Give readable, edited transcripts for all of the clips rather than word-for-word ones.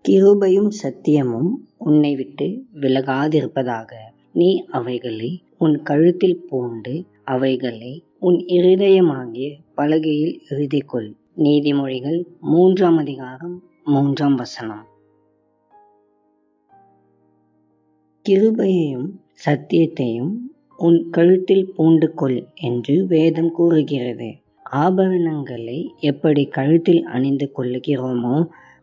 கிருபையும் சத்தியமும் உன்னை விட்டு விலகாதிருப்பதாக. நீ அவைகளை உன் கழுத்தில் பூண்டு அவைகளை உன் இருதயமாகிய பலகையில் எழுதிக்கொள். நீதிமொழிகள் 3:3. கிருபையையும் சத்தியத்தையும் உன் கழுத்தில் பூண்டு கொள் என்று வேதம் கூறுகிறது. ஆபரணங்களை எப்படி கழுத்தில் அணிந்து கொள்ளுகிறோமோ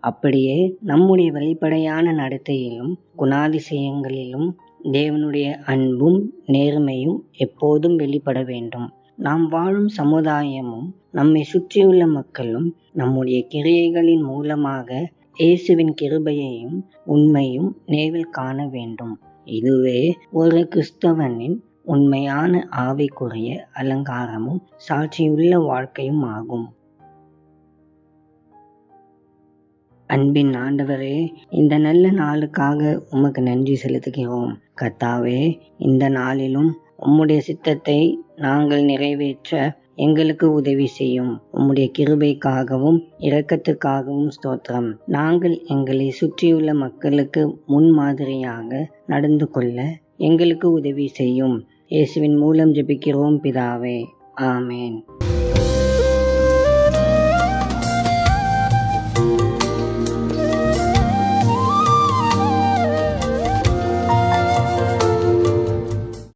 அப்படியே நம்முடைய வெளிப்படையான நடத்தையிலும் குணாதிசயங்களிலும் தேவனுடைய அன்பும் நேர்மையும் எப்போதும் வெளிப்பட வேண்டும். நாம் வாழும் சமுதாயமும் நம்மை சுற்றியுள்ள மக்களும் நம்முடைய கிரியைகளின் மூலமாக இயேசுவின் கிருபையையும் உண்மையும் நேரில் காண வேண்டும். இதுவே ஒரு கிறிஸ்தவனின் உண்மையான ஆவிக்குரிய அலங்காரமும் சாட்சியுள்ள வாழ்க்கையும் ஆகும். அன்பின் ஆண்டவரே, இந்த நல்ல நாளுக்காக உமக்கு நன்றி செலுத்துகிறோம். கர்த்தாவே, இந்த நாளிலும் உம்முடைய சித்தத்தை நாங்கள் நிறைவேற்ற எங்களுக்கு உதவி செய்யும். உம்முடைய கிருபைக்காகவும் இரக்கத்துக்காகவும் ஸ்தோத்திரம். நாங்கள் எங்களை சுற்றியுள்ள மக்களுக்கு முன்மாதிரியாக நடந்து கொள்ள எங்களுக்கு உதவி செய்யும். இயேசுவின் மூலம் ஜெபிக்கிறோம் பிதாவே. ஆமேன்.